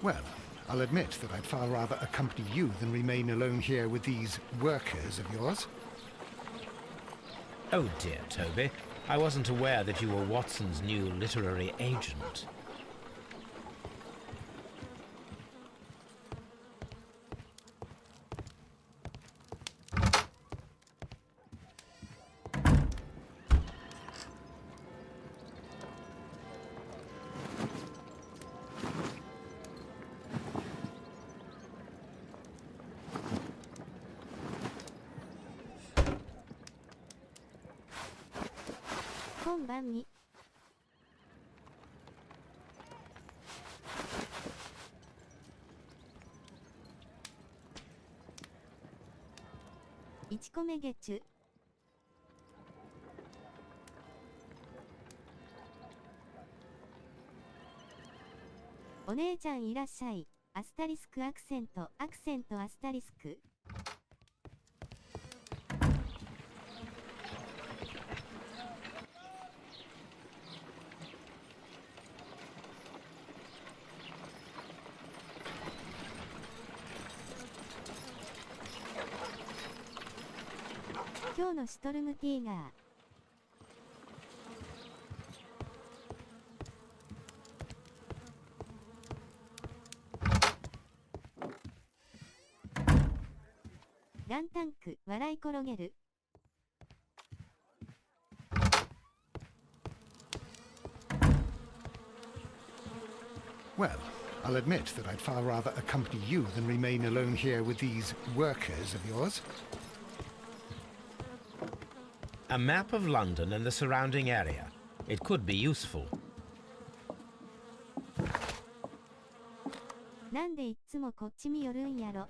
Well, I'll admit that I'd far rather accompany you than remain alone here with these workers of yours. Oh dear, Toby. I wasn't aware that you were Watson's new literary agent. Konbanni. Ichikome getchu. お姉ちゃんいらっしゃい。アスタリスクアクセントアスタリスク。今日のシュトルムティーガー。ランタンク、笑い転げる。Well, I'll admit that I'd far rather accompany you than remain alone here with these workers of yours. A map of London and the surrounding area. It could be useful. なんでいっつもこっちに寄るんやろ。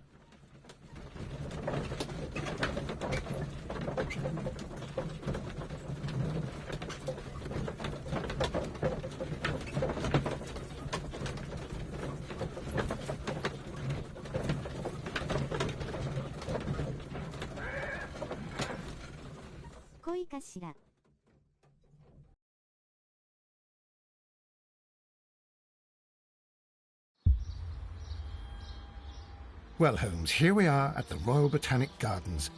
恋かしら。Well, Holmes, here we are at the Royal Botanic Gardens.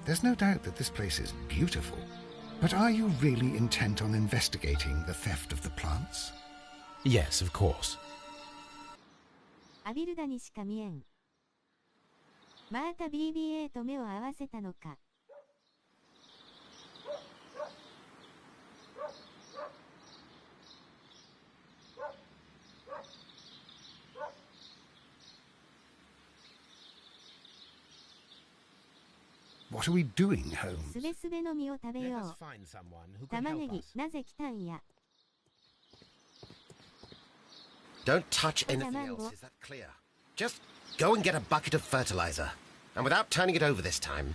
There's no doubt that this place is beautiful. But are you really intent on investigating the theft of the plants? Yes, of course. アビルダにしか見えん。また BBA と目を合わせたのか。What are we doing, Holmes? すべすべの実を食べよ Let us う。 find someone who can 玉 help ねぎ、 us. なぜ来たんや。 Don't touch anything Mango. else, is that clear? Just go and get a bucket of fertilizer, and without turning it over this time.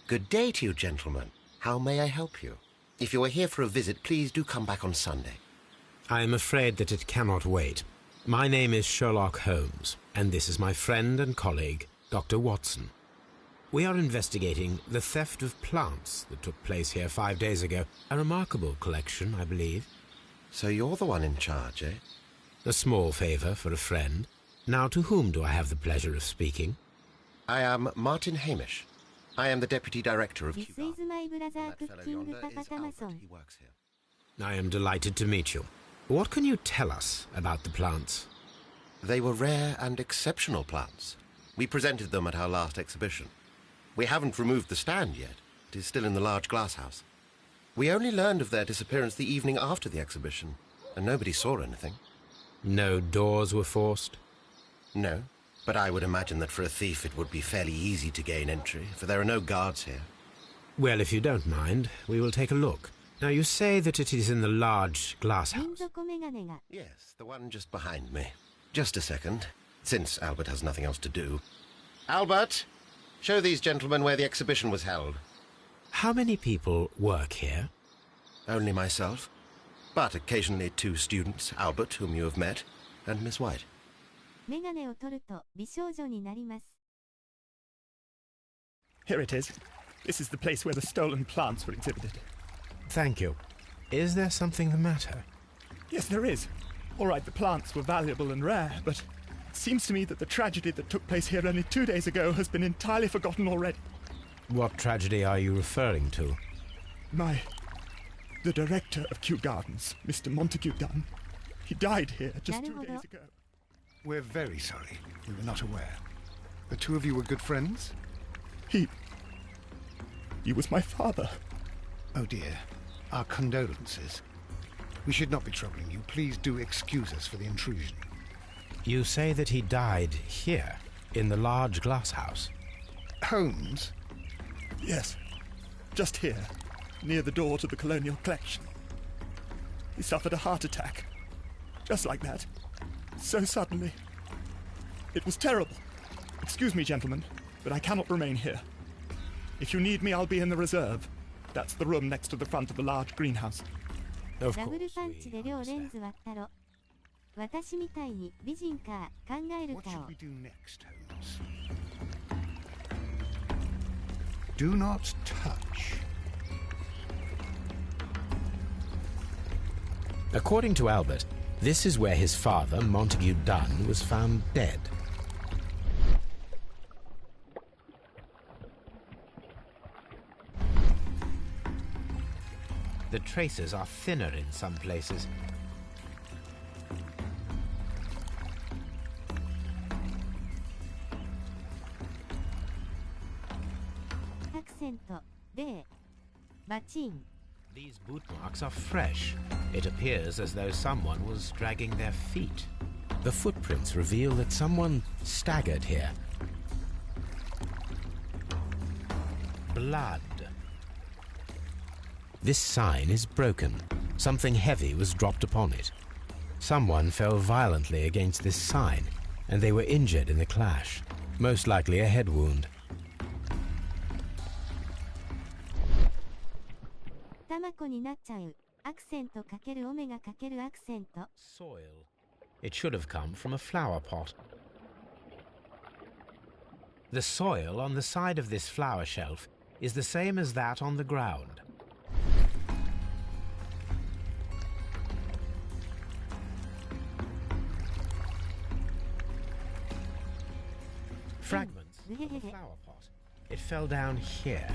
Good day to you, gentlemen. How may I help you? If you are here for a visit, please do come back on Sunday. I am afraid that it cannot wait. My name is Sherlock Holmes, and this is my friend and colleague, Dr. Watson. We are investigating the theft of plants that took place here 5 days ago. A remarkable collection, I believe. So you're the one in charge, eh? A small favour for a friend. Now, to whom do I have the pleasure of speaking? I am Martin Hamish. I am the Deputy Director of This Q is my brother And that fellow cooking yonder Papa is Albert. Tamason. He works here. I am delighted to meet you. What can you tell us about the plants? They were rare and exceptional plants. We presented them at our last exhibition. We haven't removed the stand yet. It is still in the large glass house. We only learned of their disappearance the evening after the exhibition, and nobody saw anything. No doors were forced? No, but I would imagine that for a thief it would be fairly easy to gain entry, for there are no guards here. Well, if you don't mind, we will take a look. Now, you say that it is in the large glass 金 house. 属メガネが。 Yes, the one just behind me. Just a second, since Albert has nothing else to do. Albert, show these gentlemen where the exhibition was held. How many people work here? Only myself, but occasionally 2 students, Albert, whom you have met, and Miss White. メガネを取ると美少女になります。 Here it is. This is the place where the stolen plants were exhibited. Thank you. Is there something the matter? Yes, there is. All right, the plants were valuable and rare, but it seems to me that the tragedy that took place here only 2 days ago has been entirely forgotten already. What tragedy are you referring to? The director of Kew Gardens, Mr. Montague Dunn, he died here just 2 days ago. We're very sorry. We were not aware. The two of you were good friends? He was my father. Oh dear. Our condolences. We should not be troubling you. Please do excuse us for the intrusion. You say that he died here, in the large glass house? Holmes? Yes, just here, near the door to the Colonial Collection. He suffered a heart attack. Just like that. So suddenly. It was terrible. Excuse me, gentlemen, but I cannot remain here. If you need me, I'll be in the reserve. That's the room next to the front of the large greenhouse. Of ダブル course パン we チで両レンズ understand. 割ったろ。私みたいに美人か考える What か should を we do next, Holmes? Do not touch. According to Albert, this is where his father, Montague Dunn, was found dead. The traces are thinner in some places. Accent, で、バチン。 These boot marks are fresh. It appears as though someone was dragging their feet. The footprints reveal that someone staggered here. Blood. This sign is broken. Something heavy was dropped upon it. Someone fell violently against this sign, and they were injured in the clash, most likely a head wound. タマコになっちゃう。アクセント×オメガ×アクセント。Soil. It should have come from a flower pot. The soil on the side of this flower shelf is the same as that on the ground. Fragments of a flower pot. It fell down here.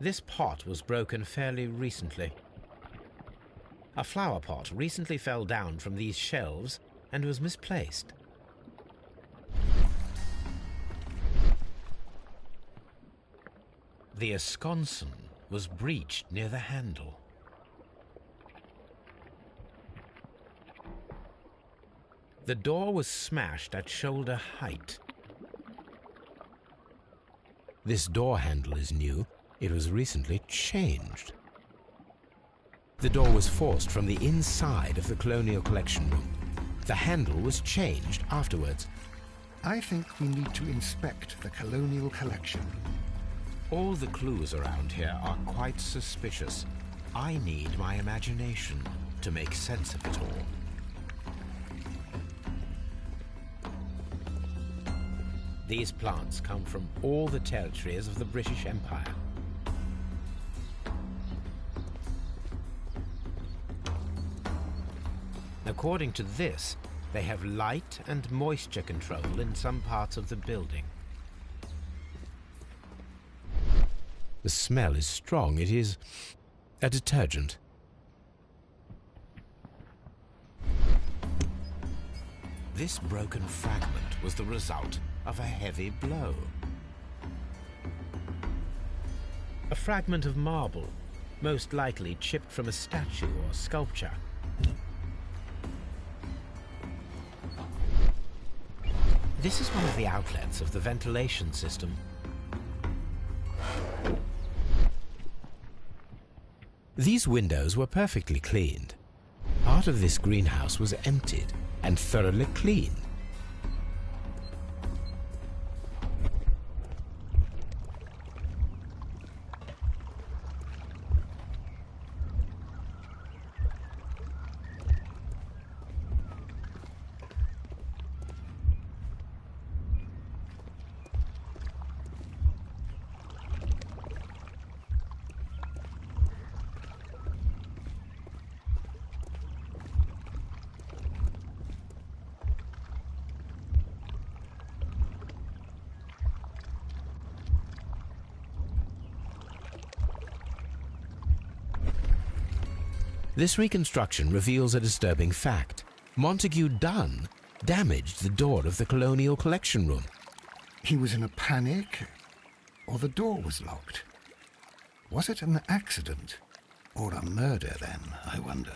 This pot was broken fairly recently. A flower pot recently fell down from these shelves and was misplaced. The esconsson was breached near the handle. The door was smashed at shoulder height. This door handle is new. It was recently changed. The door was forced from the inside of the Colonial Collection room. The handle was changed afterwards. I think we need to inspect the Colonial Collection. All the clues around here are quite suspicious. I need my imagination to make sense of it all. These plants come from all the territories of the British Empire. According to this, they have light and moisture control in some parts of the building. The smell is strong. It is a detergent. This broken fragment was the result of a heavy blow. A fragment of marble, most likely chipped from a statue or sculpture. This is one of the outlets of the ventilation system. These windows were perfectly cleaned. Part of this greenhouse was emptied and thoroughly cleaned. This reconstruction reveals a disturbing fact. Montague Dunn damaged the door of the Colonial Collection Room. He was in a panic, or the door was locked? Was it an accident, or a murder then, I wonder?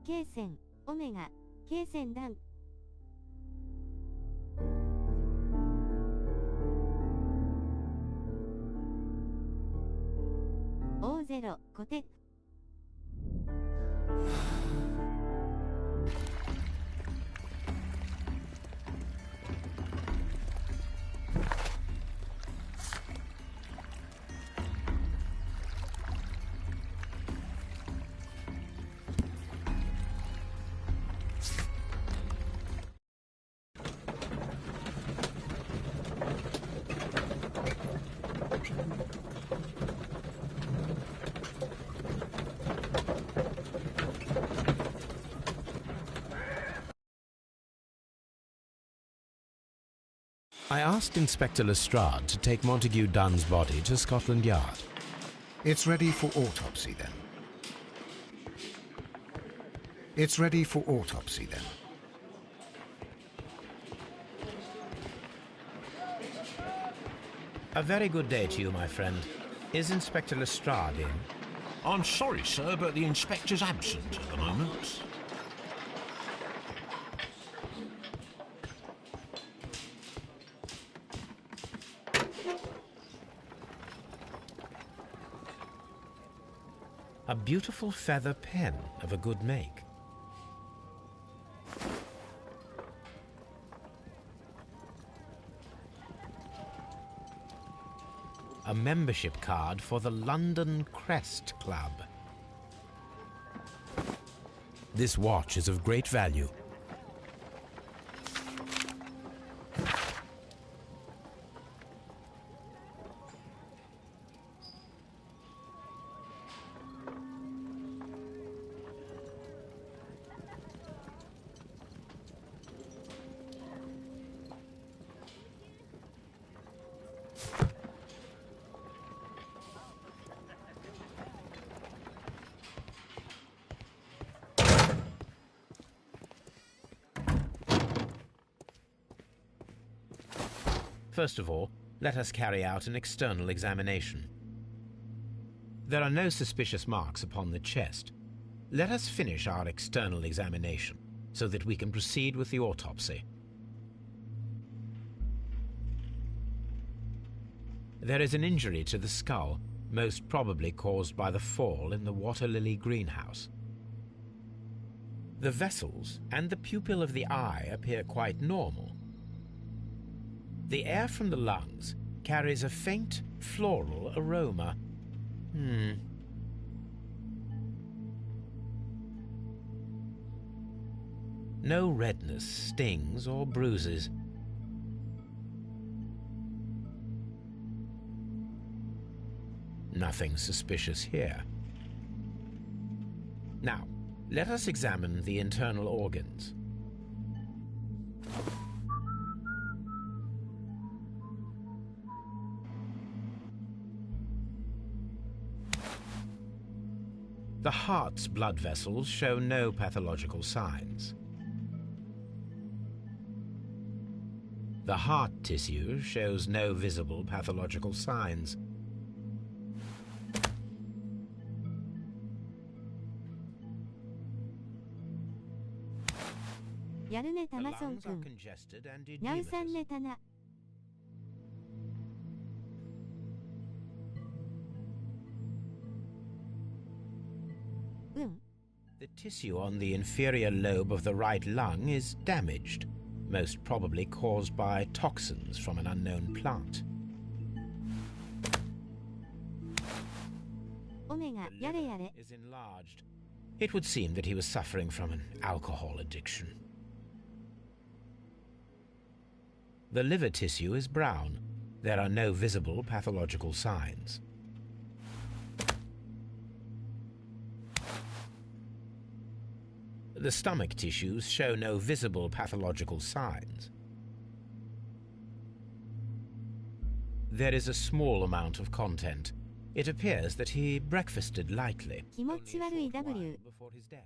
K 線、オメガ、K 線段。O0、コテ。I asked Inspector Lestrade to take Montague Dunn's body to Scotland Yard. It's ready for autopsy, then. It's ready for autopsy, then. A very good day to you, my friend. Is Inspector Lestrade in? I'm sorry, sir, but the inspector's absent at the moment. A beautiful feather pen of a good make. A membership card for the London Crest Club. This watch is of great value. First of all, let us carry out an external examination. There are no suspicious marks upon the chest. Let us finish our external examination so that we can proceed with the autopsy. There is an injury to the skull, most probably caused by the fall in the water lily greenhouse. The vessels and the pupil of the eye appear quite normal. The air from the lungs carries a faint floral aroma. No redness, stings, or bruises. Nothing suspicious here. Now, let us examine the internal organs. The heart's blood vessels show no pathological signs. The heart tissue shows no visible pathological signs.やるね、タThe マソン lungs are 君。 congested and ニャウさん edematous. ネタな。The tissue on the inferior lobe of the right lung is damaged, most probably caused by toxins from an unknown plant. オメガ、 The やれや liver れ。 is enlarged. It would seem that he was suffering from an alcohol addiction. The liver tissue is brown. There are no visible pathological signs. The stomach tissues show no visible pathological signs. There is a small amount of content. It appears that he breakfasted lightly. 気持ち悪い W。 Before his death.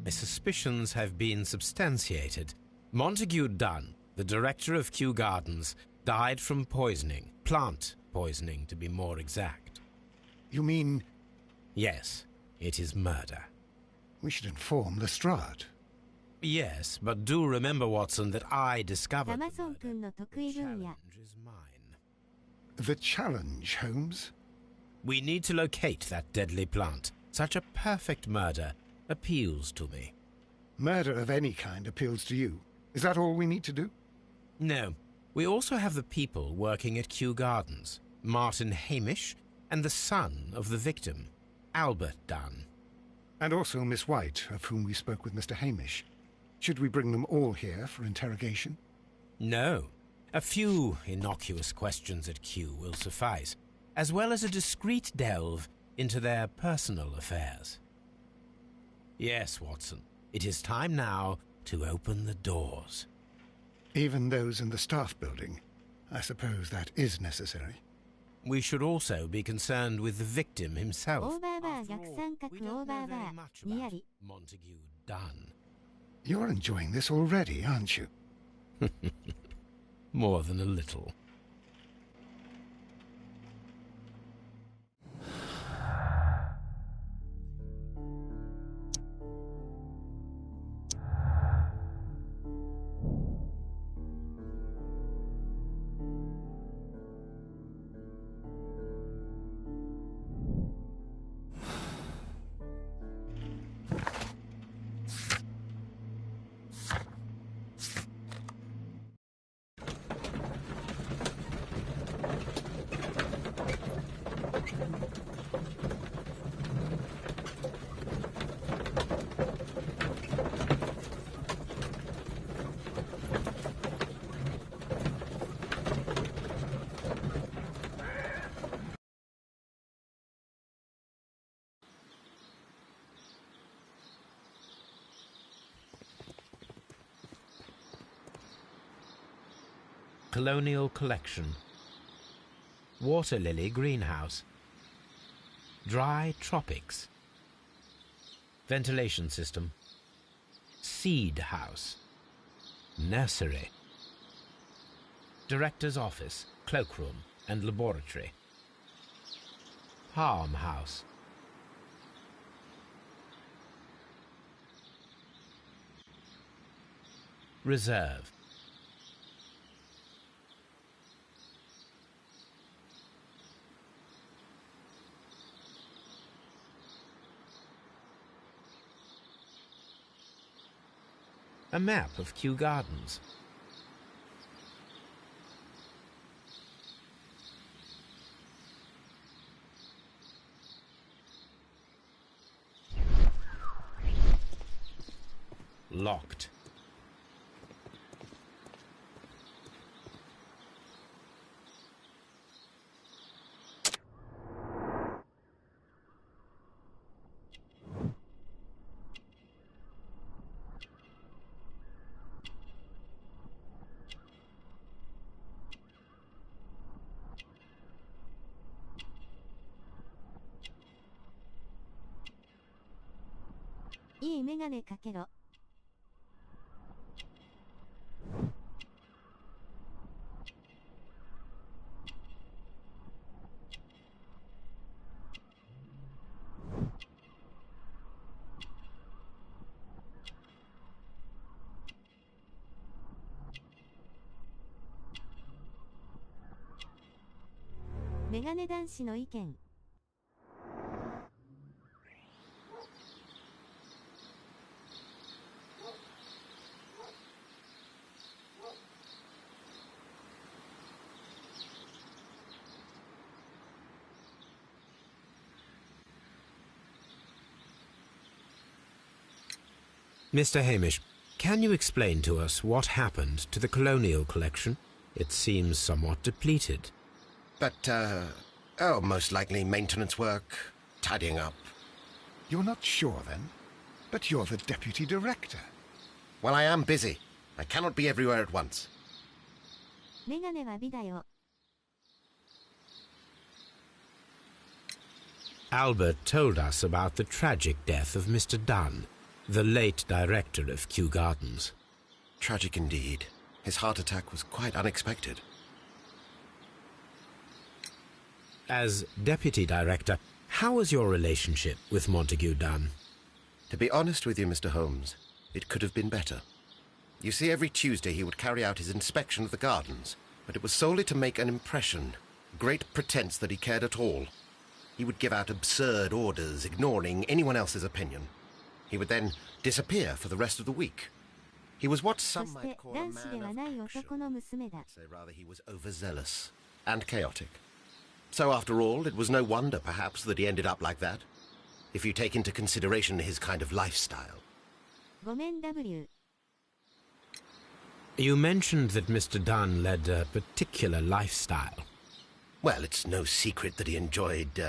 My suspicions have been substantiated. Montague Dunn, the director of Kew Gardens, died from poisoning. Plant poisoning, to be more exact. You mean Yes, it is murder. we should inform Lestrade? Yes, but do remember, Watson, that I discovered タ the マソン murder. 君の得意分野。 Challenge is mine. The challenge, Holmes? We need to locate that deadly plant. Such a perfect murder appeals to me. Murder of any kind appeals to you. Is that all we need to do? No, we also have the people working at Kew Gardens. Martin Hamish and the son of the victim, Albert Dunn. And also Miss White, of whom we spoke with Mr. Hamish. Should we bring them all here for interrogation? No, a few innocuous questions at Kew will suffice, as well as a discreet delve into their personal affairs. Yes, Watson, it is time now to open the doors. Even those in the staff building? I suppose that is necessary. We should also be concerned with the victim himself. オーバーバー After 逆 all, 三角 we オ don't ーバ know ーバ very ー much にあ about り。 Montague Dunn. You're enjoying this already, aren't you? More than a little. Colonial Collection. Water Lily Greenhouse. Dry Tropics. Ventilation System. Seed House. Nursery. Director's Office, Cloakroom and Laboratory. Palm House. Reserve. A map of Kew Gardens. Locked.いいメガネかけろ。メガネ男子の意見。Mr. Hamish, can you explain to us what happened to the colonial collection? It seems somewhat depleted. But, most likely maintenance work, tidying up. You're not sure, then? But you're the deputy director. Well, I am busy. I cannot be everywhere at once. メガネは美だよ。Albert told us about the tragic death of Mr. Dunn, the late director of Kew Gardens. Tragic indeed. His heart attack was quite unexpected. As deputy director, how was your relationship with Montague Dunn? To be honest with you, Mr. Holmes, it could have been better. You see, every Tuesday he would carry out his inspection of the gardens, but it was solely to make an impression, great pretense that he cared at all. He would give out absurd orders, ignoring anyone else's opinion. He would then disappear for the rest of the week. He was what そ some し might て call a 男子では man ない of action. 男の娘だ。 Say rather he was overzealous and chaotic. So after all, it was no wonder, perhaps, that he ended up like that, if you take into consideration his kind of lifestyle. ごめん W。 You mentioned that Mr. Dunn led a particular lifestyle. Well, it's no secret that he enjoyed,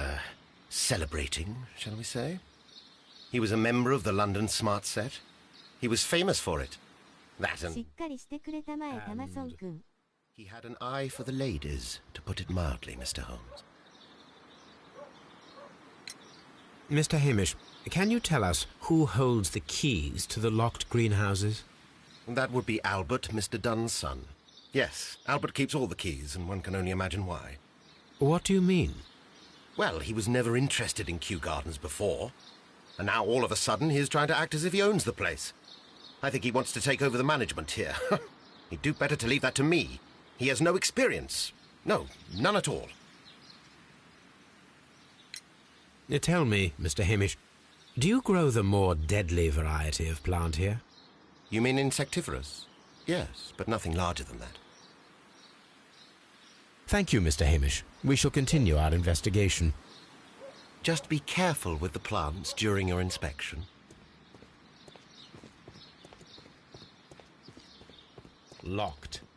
celebrating, shall we say? He was a member of the London Smart Set. He was famous for it. That しっ and かりしてくれたまえタマソン君。 he had an eye for the ladies, to put it mildly, Mr. Holmes. Mr. Hamish, can you tell us who holds the keys to the locked greenhouses? That would be Albert, Mr. Dunn's son. Yes, Albert keeps all the keys, and one can only imagine why. What do you mean? Well, he was never interested in Kew Gardens before, and now all of a sudden he is trying to act as if he owns the place. I think he wants to take over the management here. He'd do better to leave that to me. He has no experience. No, none at all. Tell me, Mr. Hamish, do you grow the more deadly variety of plant here? You mean insectivorous? Yes, but nothing larger than that. Thank you, Mr. Hamish. We shall continue our investigation. Just be careful with the plants during your inspection. Locked.「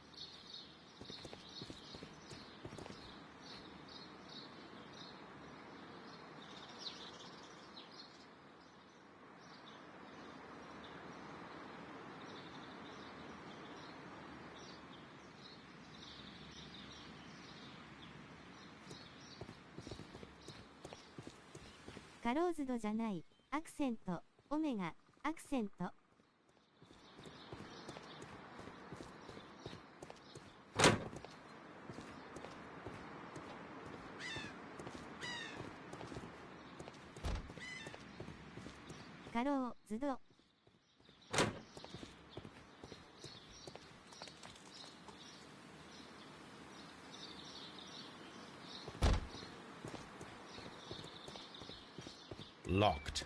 カローズドじゃない」アクセントオメガアクセント カローズド Locked.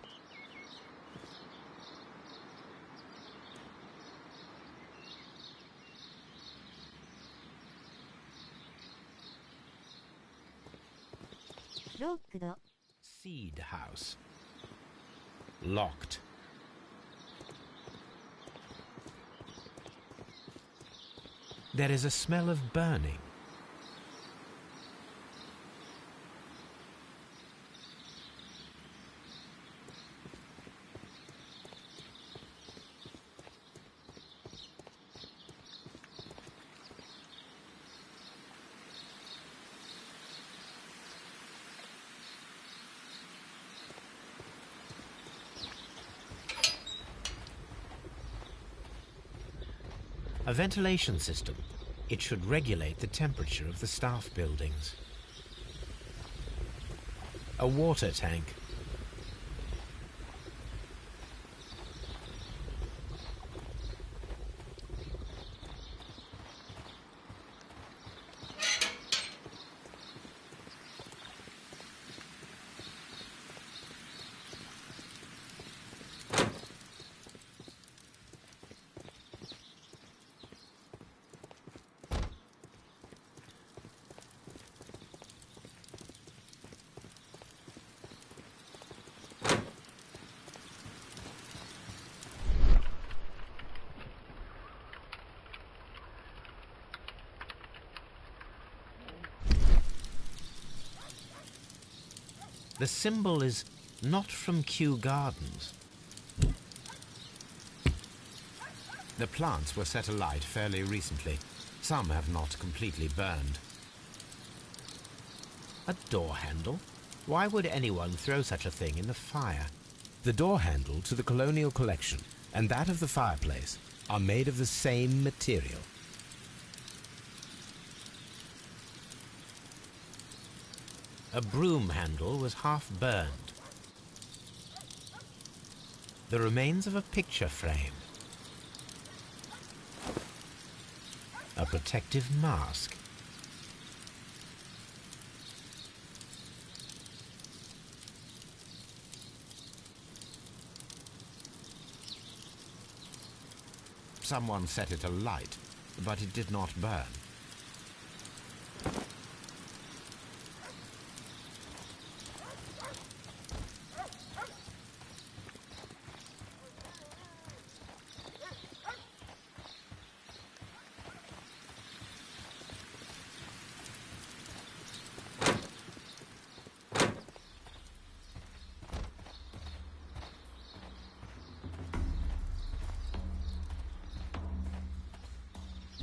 Locked. Seed house. Locked. There is a smell of burning. A ventilation system. It should regulate the temperature of the staff buildings. A water tank. The symbol is not from Kew Gardens. The plants were set alight fairly recently. Some have not completely burned. A door handle? Why would anyone throw such a thing in the fire? The door handle to the Colonial Collection and that of the fireplace are made of the same material. A broom handle was half burned. The remains of a picture frame. A protective mask. Someone set it alight, but it did not burn.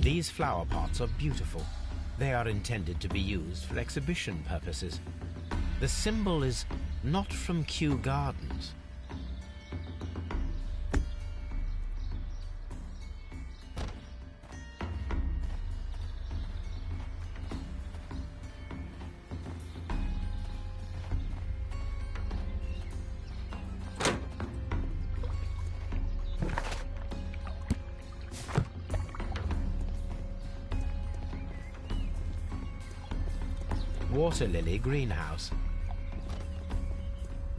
These flower pots are beautiful. They are intended to be used for exhibition purposes. The symbol is not from Kew Gardens. Water lily greenhouse.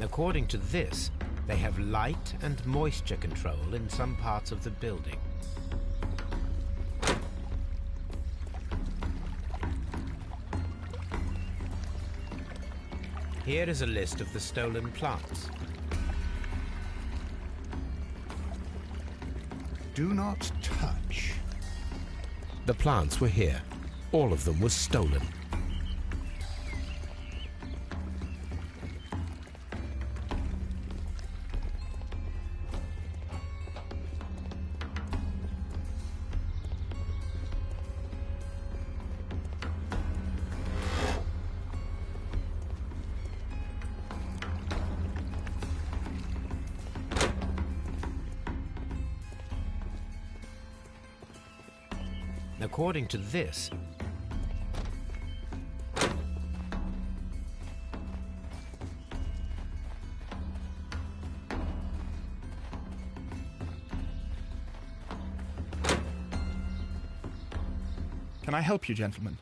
According to this, they have light and moisture control in some parts of the building. Here is a list of the stolen plants. Do not touch. The plants were here. All of them were stolen. According to this, Can I help you, gentlemen?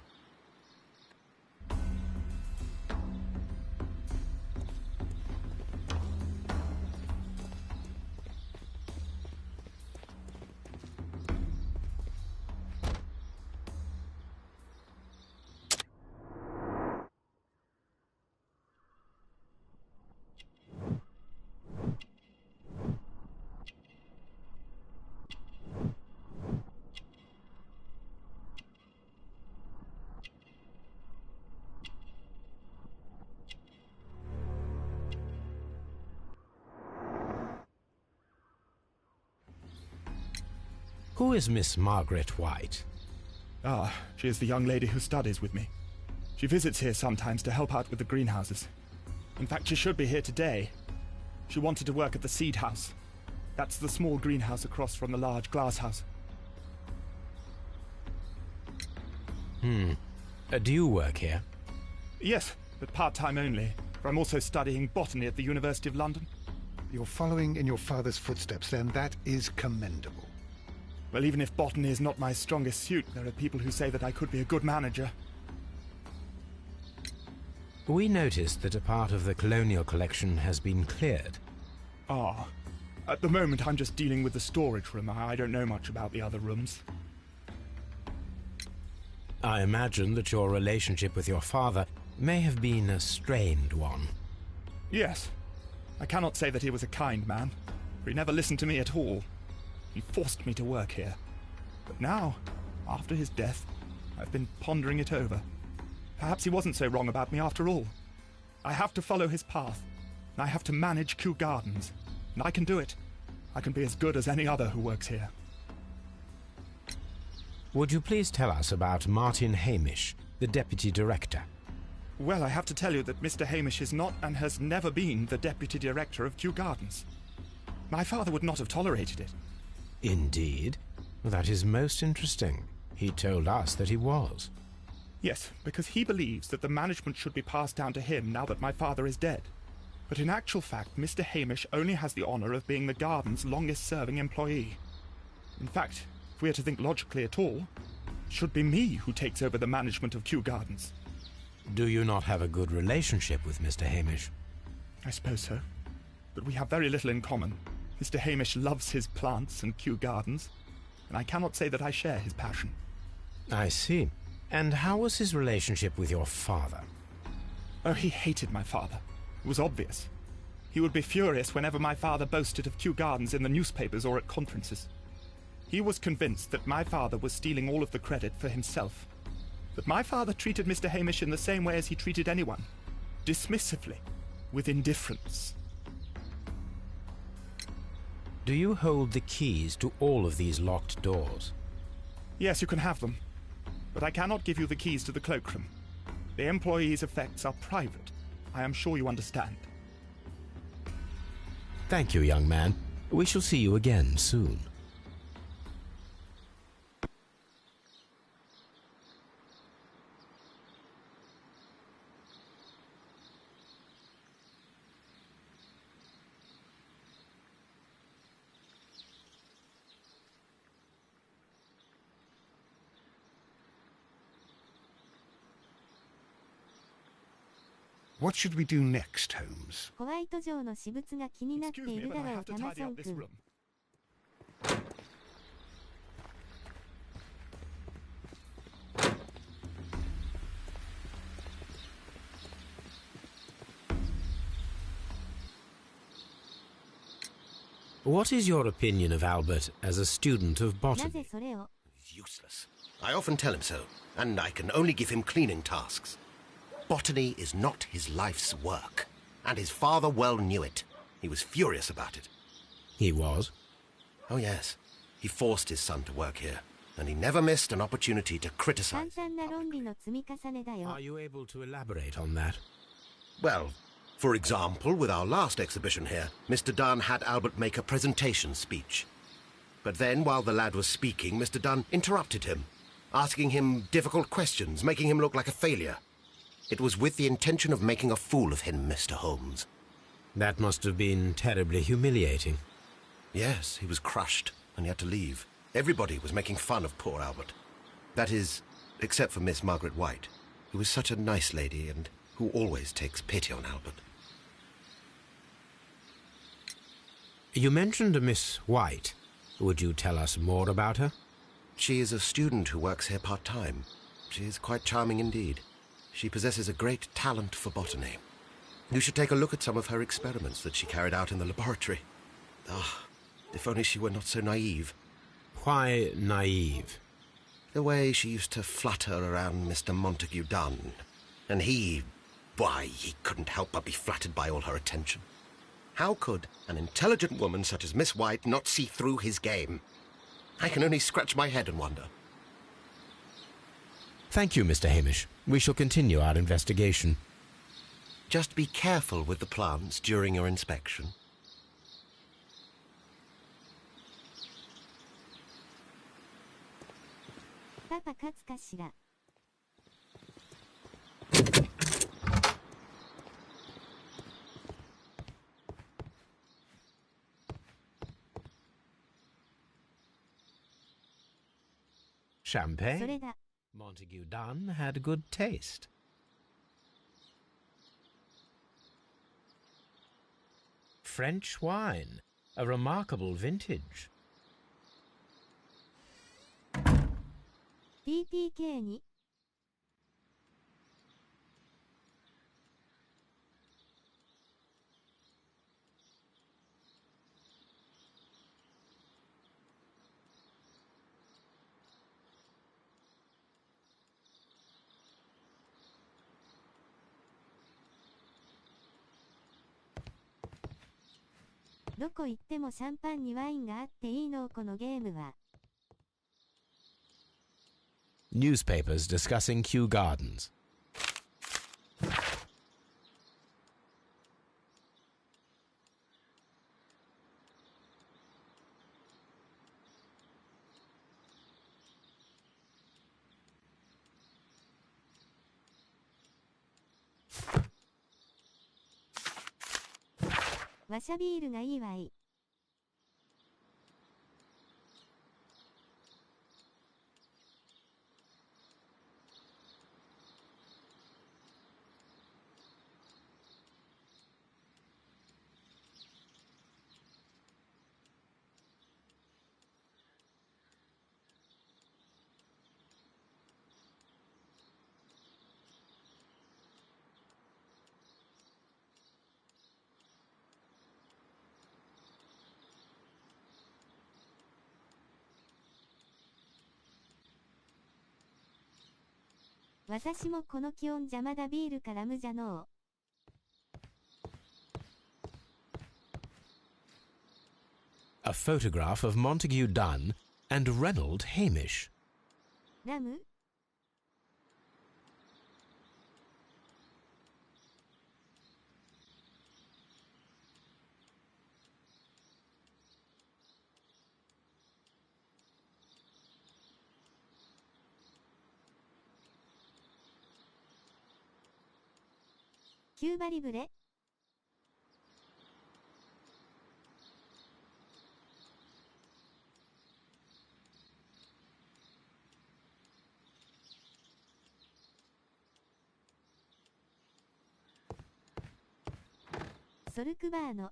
who is Miss Margaret White? Ah, she is the young lady who studies with me. She visits here sometimes to help out with the greenhouses. In fact, she should be here today. She wanted to work at the seed house. That's the small greenhouse across from the large glass house. Do you work here? Yes, but part-time only, for I'm also studying botany at the University of London. You're following in your father's footsteps, then. That is commendable. Well, even if botany is not my strongest suit, there are people who say that I could be a good manager. We noticed that a part of the Colonial Collection has been cleared. Ah, at the moment I'm just dealing with the storage room. I don't know much about the other rooms. I imagine that your relationship with your father may have been a strained one. Yes. I cannot say that he was a kind man, for he never listened to me at all. He forced me to work here. But now, after his death, I've been pondering it over. Perhaps he wasn't so wrong about me after all. I have to follow his path. I have to manage Kew Gardens. And I can do it. I can be as good as any other who works here. Would you please tell us about Martin Hamish, the Deputy Director? Well, I have to tell you that Mr. Hamish is not and has never been the Deputy Director of Kew Gardens. My father would not have tolerated it. Indeed? That is most interesting. He told us that he was. Yes, because he believes that the management should be passed down to him now that my father is dead. But in actual fact, Mr. Hamish only has the honour of being the garden's longest-serving employee. In fact, if we are to think logically at all, it should be me who takes over the management of Kew Gardens. Do you not have a good relationship with Mr. Hamish? I suppose so. But we have very little in common. Mr. Hamish loves his plants and Kew Gardens, and I cannot say that I share his passion. I see. And how was his relationship with your father? Oh, he hated my father. It was obvious. He would be furious whenever my father boasted of Kew Gardens in the newspapers or at conferences. He was convinced that my father was stealing all of the credit for himself. That my father treated Mr. Hamish in the same way as he treated anyone. Dismissively. With indifference. Do you hold the keys to all of these locked doors? Yes, you can have them. But I cannot give you the keys to the cloakroom. The employees' effects are private. I am sure you understand. Thank you, young man. We shall see you again soon. What should we do next, Holmes? ホワイト城の私物が気になってい Excuse me, る but だ I ろ have う、 to タマ tidy ソン up this 君。 room. What is your opinion of Albert as a student of なぜ botany? それを Useless. I often tell him so, and I can only give him cleaning tasks. Botany is not his life's work, and his father well knew it. He was furious about it. He was. Oh, yes. He forced his son to work here, and he never missed an opportunity to 簡 criticize. 単な論理の積み重ねだよ Are。you able to elaborate on that? Well, for example, with our last exhibition here, Mr. Dunn had Albert make a presentation speech. But then, while the lad was speaking, Mr. Dunn interrupted him, asking him difficult questions, making him look like a failure. It was with the intention of making a fool of him, Mr. Holmes. That must have been terribly humiliating. Yes, he was crushed, and he had to leave. Everybody was making fun of poor Albert. That is, except for Miss Margaret White, who was such a nice lady and who always takes pity on Albert. You mentioned a Miss White. Would you tell us more about her? She is a student who works here part-time. She is quite charming indeed. She possesses a great talent for botany. You should take a look at some of her experiments that she carried out in the laboratory. Ah, if only she were not so naive. Why naive? The way she used to flutter around Mr. Montague Dunn. And why, he couldn't help but be flattered by all her attention. How could an intelligent woman such as Miss White not see through his game? I can only scratch my head and wonder. Thank you, Mr. Hamish. We shall continue our investigation. Just be careful with the plants during your inspection. パパ勝つかしら。そ Champagne? れだ。 Montague Dunn had good taste. French wine, a remarkable vintage. TTK に。どこ行ってもシャンパンにワインがあっていいのこのゲームは。Newspapers discussing Kew Gardens. わしゃビールがいいわい。私もこの気温邪魔だビールからむじゃのう。A photograph of Montague Dunn and Reynold Hamish. ラムキューバリブレソルクバーノ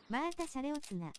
マータ・シャレオツナ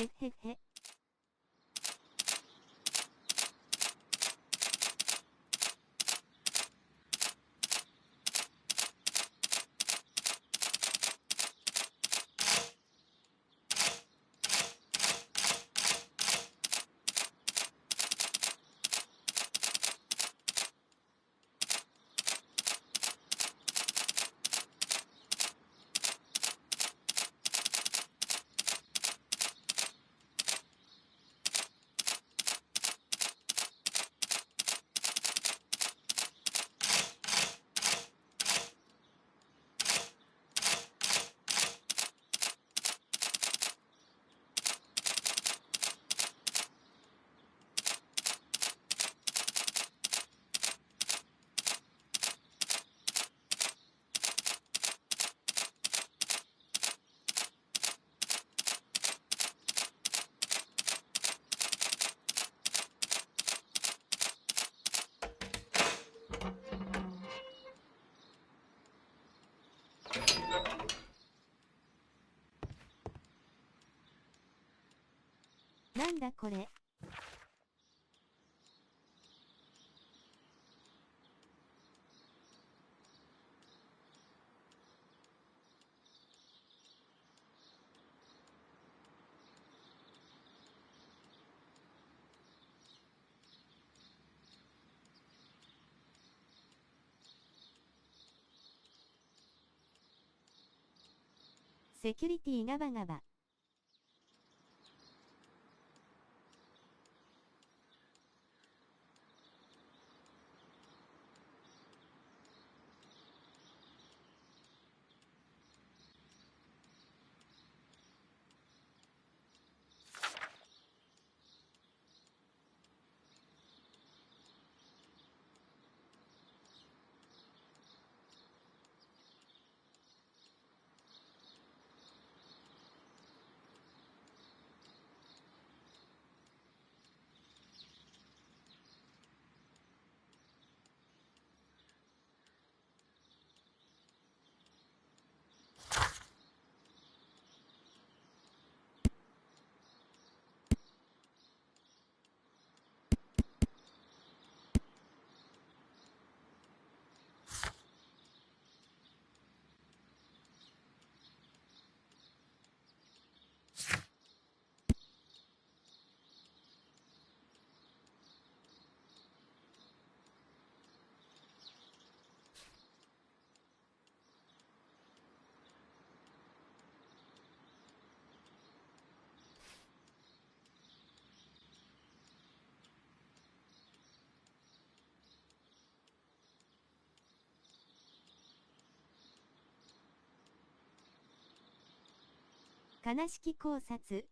へっへっへなんだこれセキュリティガバガバ。悲しき考察。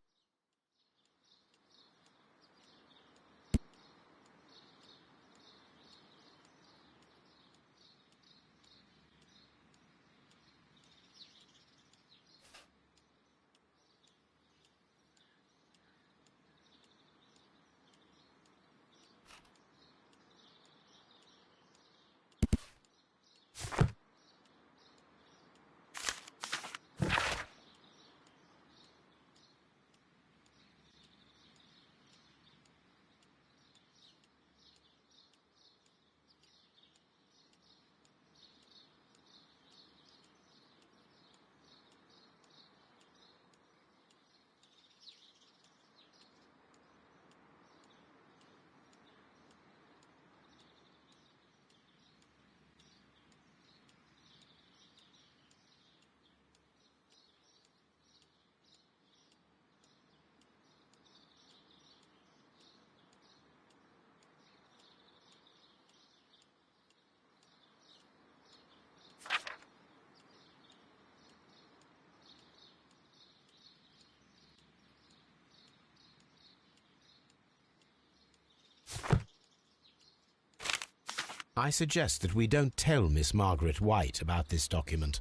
I suggest that we don't tell Miss Margaret White about this document.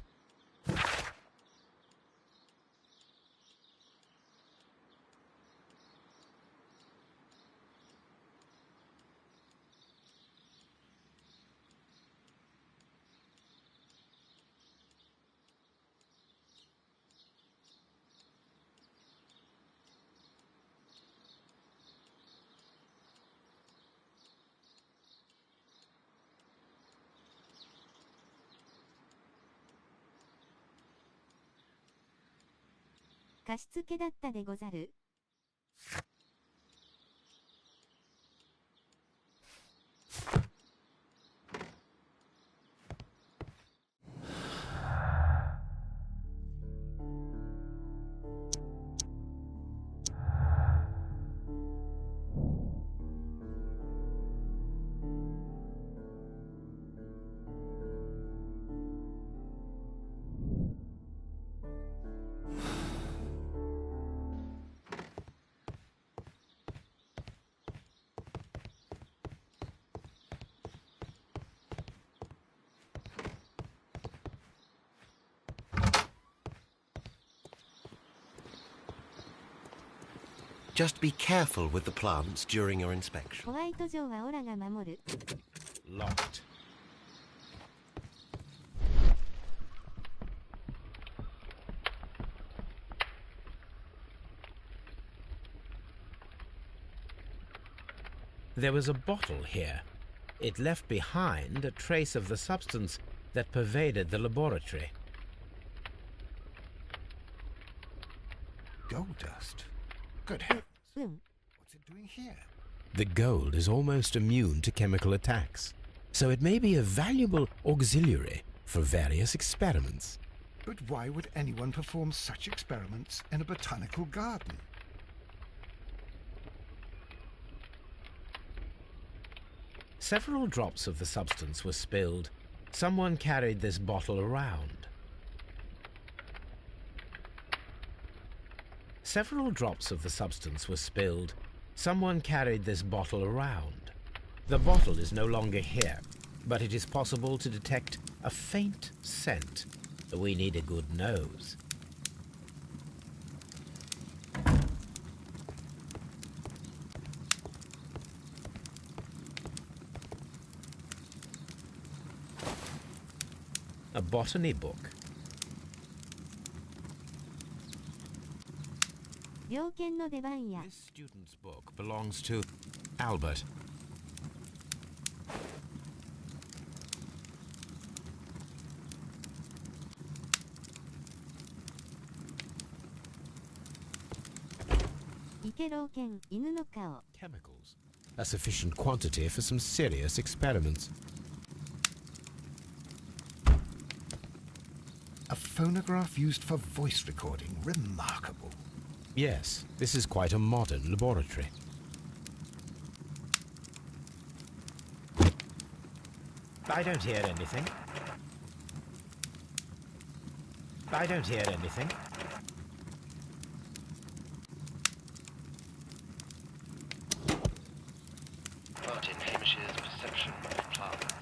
貸し付けだったでござる。Just be careful with the plants during your inspection. ホワイト城はオラが守る。Locked. There was a bottle here. It left behind a trace of the substance that pervaded the laboratory. Gold dust? Good heavens. うん。 What's it doing here? The gold is almost immune to chemical attacks, so it may be a valuable auxiliary for various experiments. But why would anyone perform such experiments in a botanical garden? Several drops of the substance were spilled. Someone carried this bottle around. Several drops of the substance were spilled. Someone carried this bottle around. The bottle is no longer here, but it is possible to detect a faint scent. We need a good nose. A botany book. This student's book belongs to Albert. Chemicals. A sufficient quantity for some serious experiments. A phonograph used for voice recording. Remarkable. Yes, this is quite a modern laboratory. I don't hear anything. I don't hear anything. Martin Hamish's perception of plants.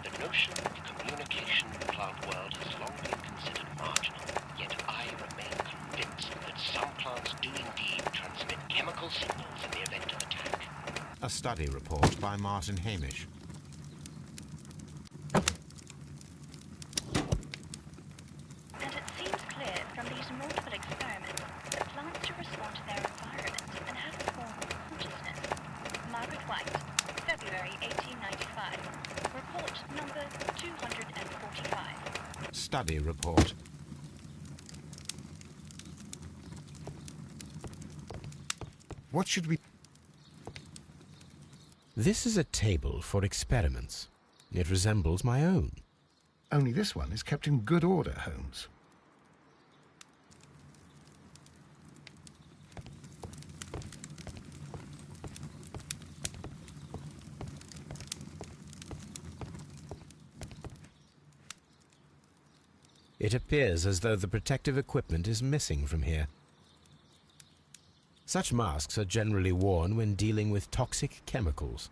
The notion of communication in the plant world has long been considered marginal, yet I remain convinced that some plants do indeed transmit chemical signals in the event of attack. A study report by Martin Hamish. And it seems clear from these multiple experiments that plants do respond to their environment and have a form of consciousness. Margaret White, February 1895. Report number 245. Study report. What should we... This is a table for experiments. It resembles my own. Only this one is kept in good order, Holmes. It appears as though the protective equipment is missing from here. Such masks are generally worn when dealing with toxic chemicals.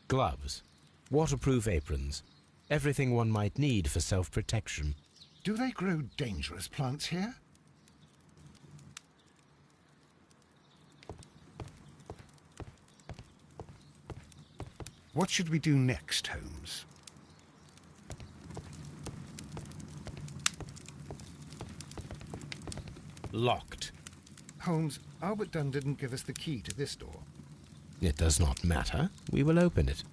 Gloves, waterproof aprons, everything one might need for self-protection. Do they grow dangerous plants here? What should we do next, Holmes? Locked. Holmes, Albert Dunn didn't give us the key to this door. It does not matter. We will open it.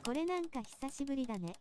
これなんか久しぶりだね。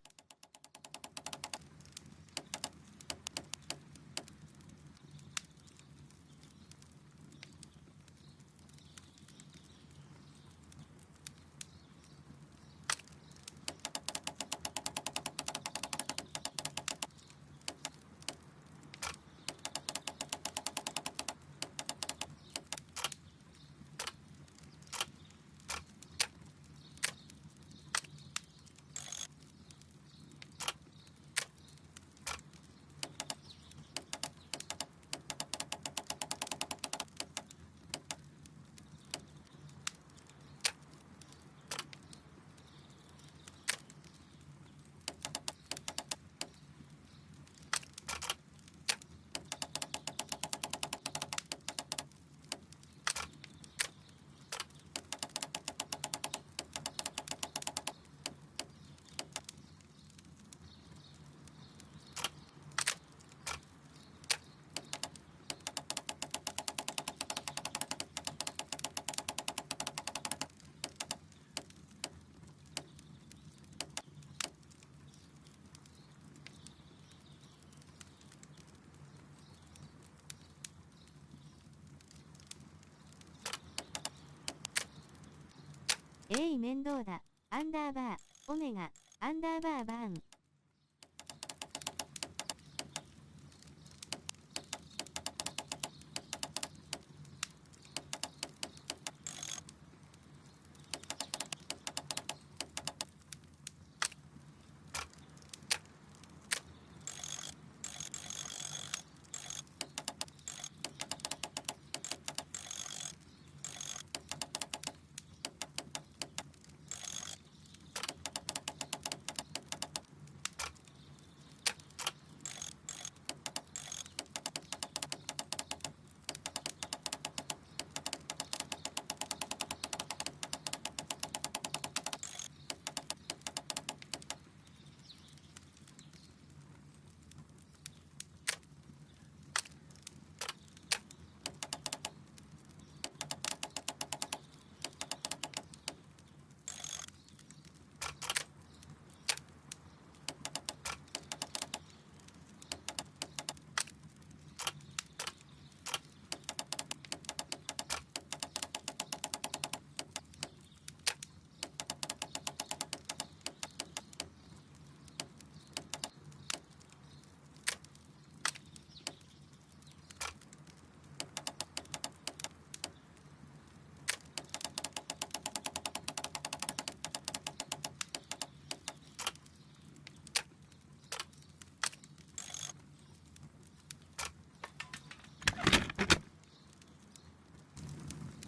レイ面倒だ、アンダーバー、オメガ、アンダーバーバーン。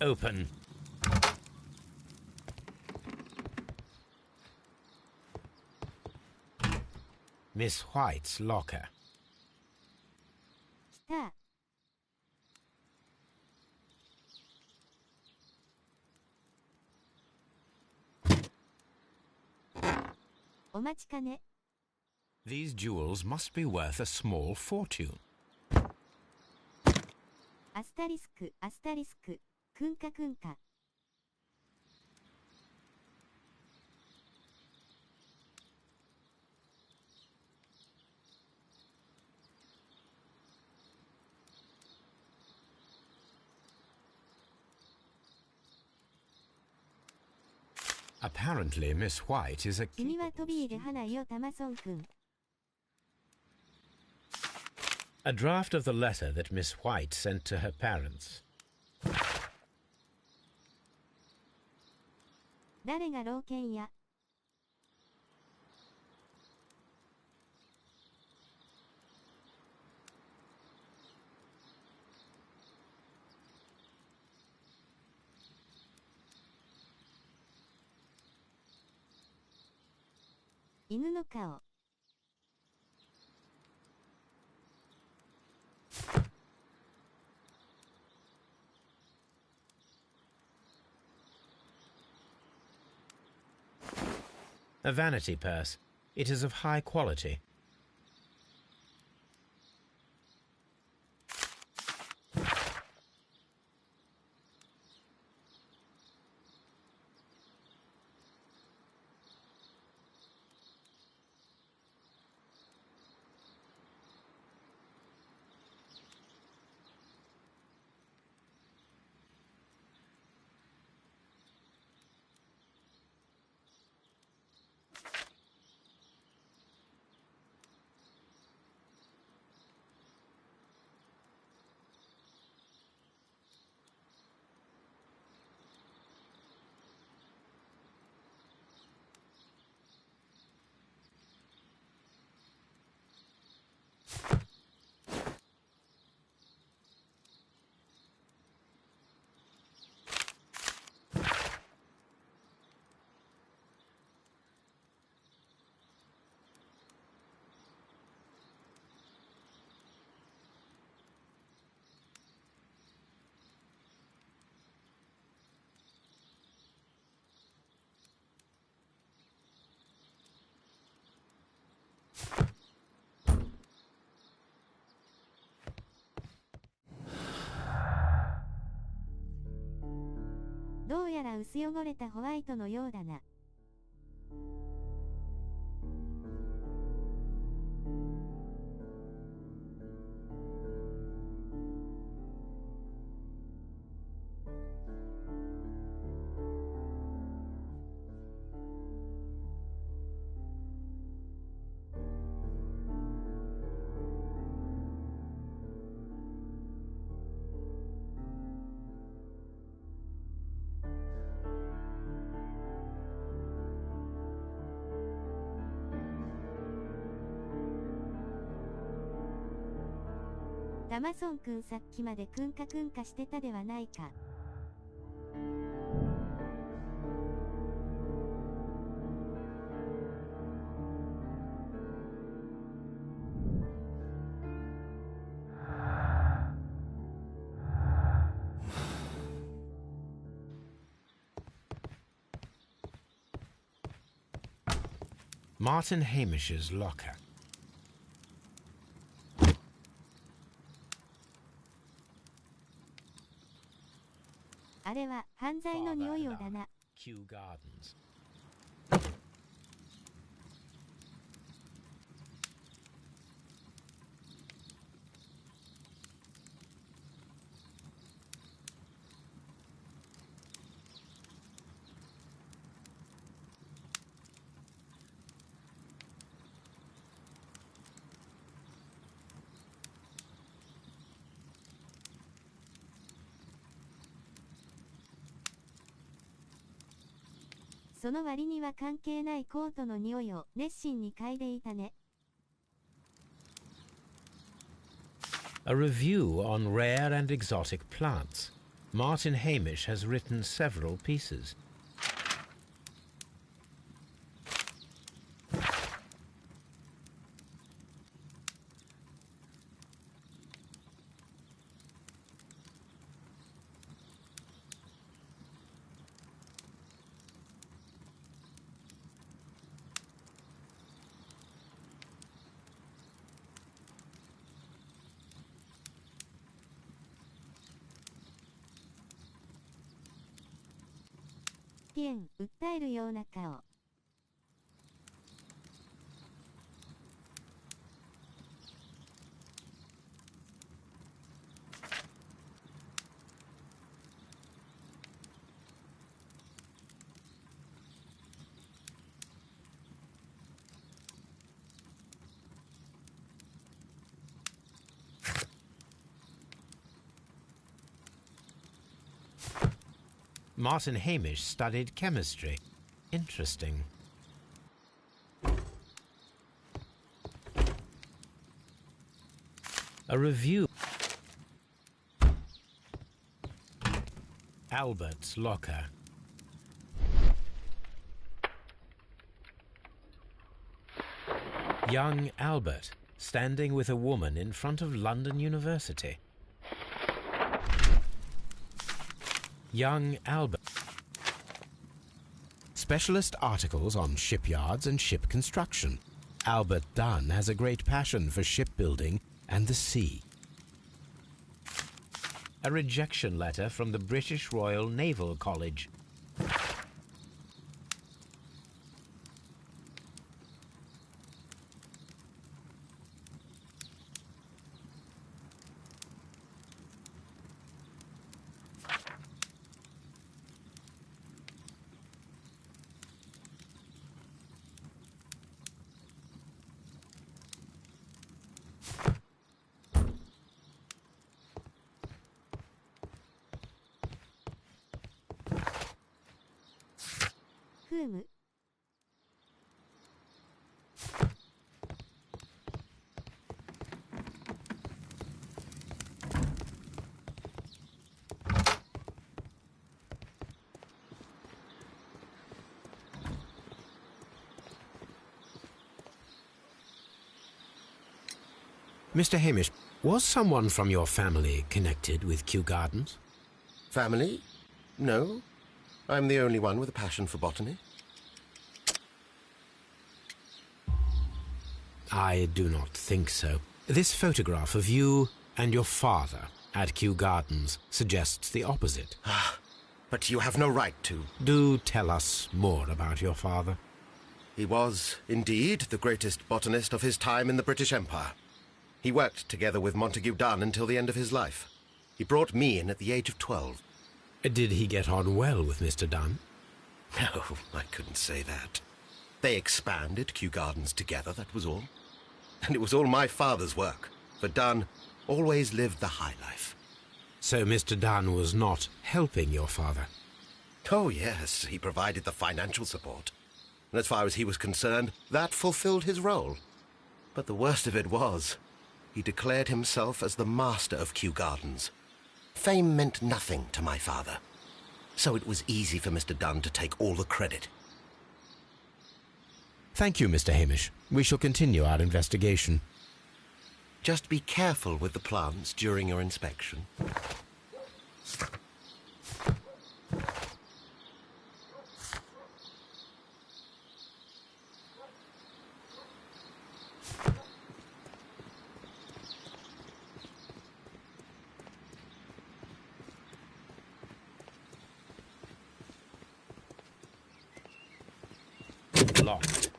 Open. Miss White's locker. 来た。お待ちかね。These jewels must be worth a small fortune. アスタリスク、アスタリスク、くんかくんか。Apparently, Miss White is a... 君は飛び入れ花よ、タマソン君。A draft of the letter that Miss White sent to her parents. 誰が老犬や。犬の顔。A vanity purse. It is of high quality.どうやら薄汚れたホワイトのようだな。タマソン君さっきまでクンカしてたではないか。Martin Hamish's locker. あれは犯罪の匂いをだな。Kew Gardens.その割には関係ないコートの匂いを熱心に嗅いでいたね。A review on rare and exotic plants. Martin Hamish has written several pieces.訴えるような顔。Martin Hamish studied chemistry. Interesting. A review. Albert's locker. Young Albert, standing with a woman in front of London University. Young Albert. Specialist articles on shipyards and ship construction. Albert Dunn has a great passion for shipbuilding and the sea. A rejection letter from the British Royal Naval College. Mr. Hamish, was someone from your family connected with Kew Gardens? Family? No. I'm the only one with a passion for botany. I do not think so. This photograph of you and your father at Kew Gardens suggests the opposite. But you have no right to. Do tell us more about your father. He was, indeed, the greatest botanist of his time in the British Empire. He worked together with Montague Dunn until the end of his life. He brought me in at the age of 12. Did he get on well with Mr. Dunn? No, I couldn't say that. They expanded Kew Gardens together, that was all. And it was all my father's work, for Dunn always lived the high life. So Mr. Dunn was not helping your father? Oh, yes, he provided the financial support. And as far as he was concerned, that fulfilled his role. But the worst of it was, He declared himself as the master of Kew Gardens. Fame meant nothing to my father, so it was easy for Mr. Dunn to take all the credit. Thank you, Mr. Hamish. We shall continue our investigation. Just be careful with the plants during your inspection. Locked.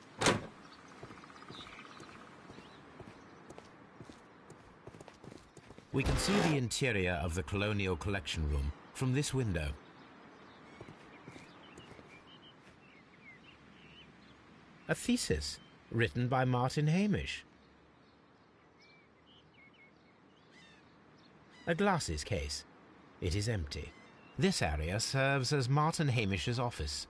We can see the interior of the Colonial Collection Room from this window. A thesis written by Martin Hamish. A glasses case. It is empty. This area serves as Martin Hamish's office.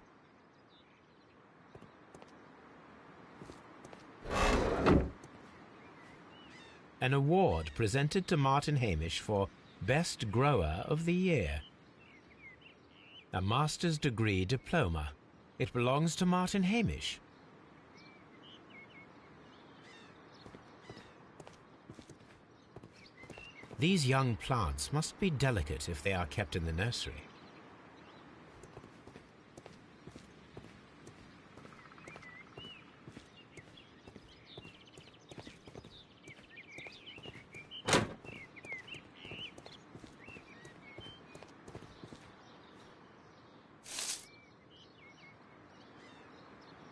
An award presented to Martin Hamish for Best Grower of the Year. A master's degree diploma. It belongs to Martin Hamish. These young plants must be delicate if they are kept in the nursery.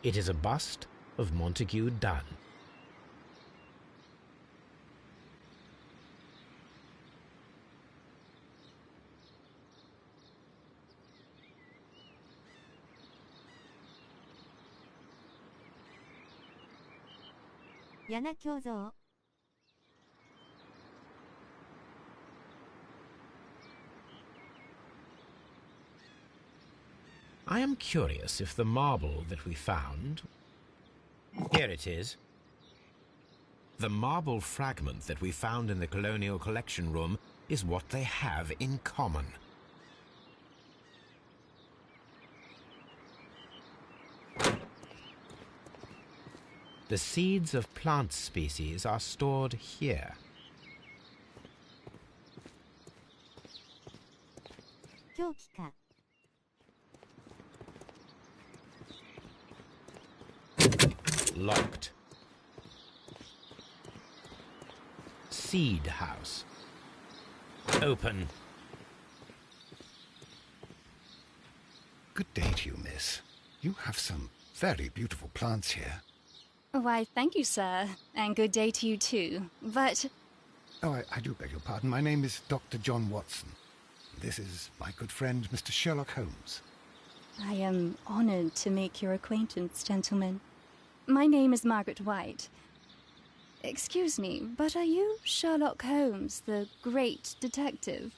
It is a bust of Montague Dunn. Yana Kyozo. I am curious if the marble that we found... Here it is. The marble fragment that we found in the Colonial Collection Room is what they have in common. The seeds of plant species are stored here. Kyokika. Locked. Seed house. Open. Good day to you, miss. You have some very beautiful plants here. Why, thank you, sir. And good day to you, too. But... Oh, I do beg your pardon. My name is Dr. John Watson. This is my good friend, Mr. Sherlock Holmes. I am honored to make your acquaintance, gentlemen. My name is Margaret White. Excuse me, but are you Sherlock Holmes, the great detective?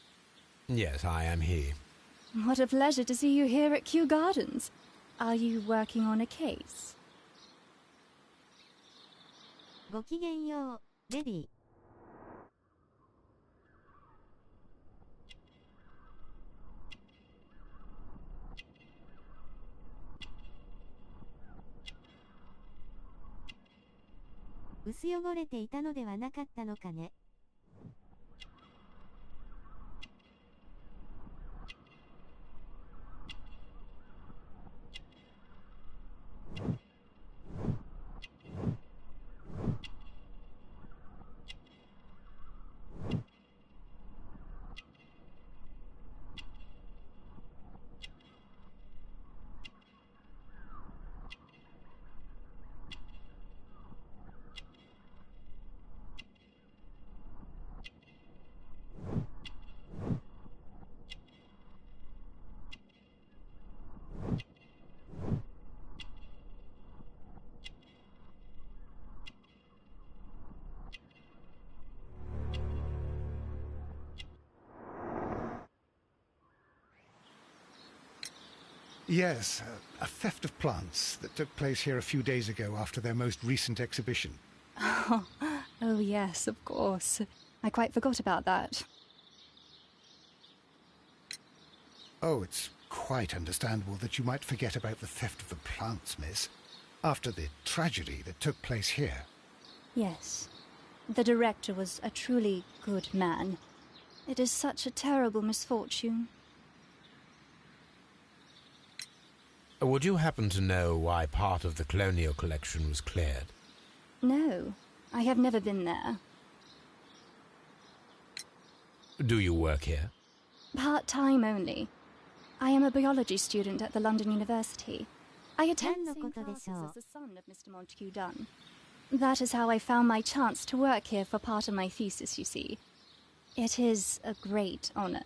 Yes, I am he. What a pleasure to see you here at Kew Gardens. Are you working on a case? ごきげんよう、レディ。薄汚れていたのではなかったのかね。Yes, a theft of plants that took place here a few days ago after their most recent exhibition. Oh, Oh, yes, of course. I quite forgot about that. Oh, it's quite understandable that you might forget about the theft of the plants, miss, after the tragedy that took place here. Yes. The director was a truly good man. It is such a terrible misfortune. Would you happen to know why part of the colonial collection was cleared? No, I have never been there. Do you work here? Part-time only. I am a biology student at the London University. I attend the same classes as the son of Mr. Montague Dunn. That is how I found my chance to work here for part of my thesis, you see. It is a great honor.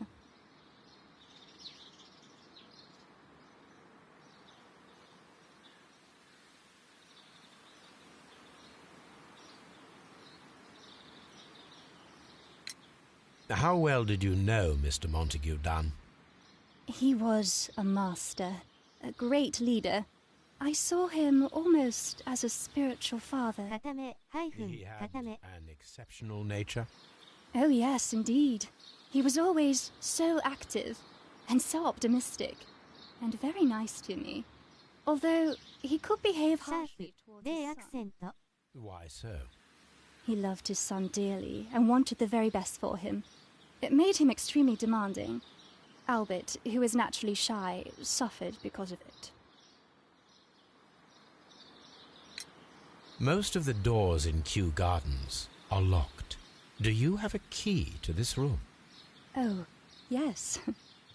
How well did you know Mr. Montague Dunn? He was a master, a great leader. I saw him almost as a spiritual father. He had an exceptional nature. Oh yes, indeed. He was always so active and so optimistic and very nice to me. Although he could behave harshly towards his son. Why so? He loved his son dearly and wanted the very best for him. It made him extremely demanding. Albert, who is naturally shy, suffered because of it. Most of the doors in Kew Gardens are locked. Do you have a key to this room? Oh, yes.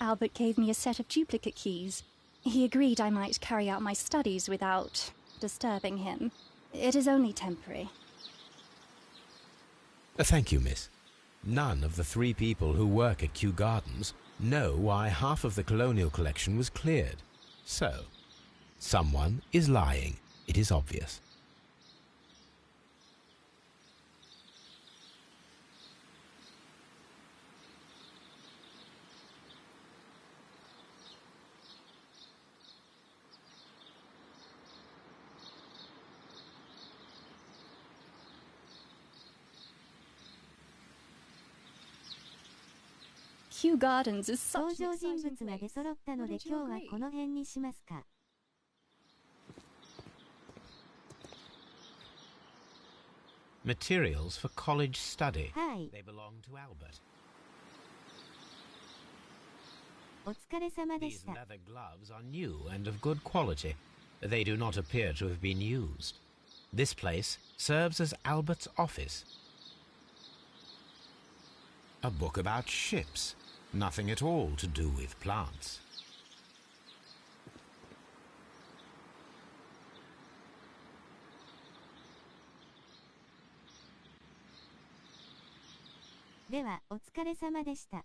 Albert gave me a set of duplicate keys. He agreed I might carry out my studies without disturbing him. It is only temporary. Thank you, miss. None of the 3 people who work at Kew Gardens know why half of the colonial collection was cleared. So, someone is lying. It is obvious. Kew Gardens is 登 such an 場人 exciting 物が出 place. 揃ったので Wouldn't you 今日は agree? この辺にしますか。Materials for college study. はい。 They belong to Albert. お疲れ様で These した。 leather gloves are new and of good quality. They do not appear to have been used. This place serves as Albert's office. A book about ships. Nothing at all to do with plants.では、お疲れ様でした。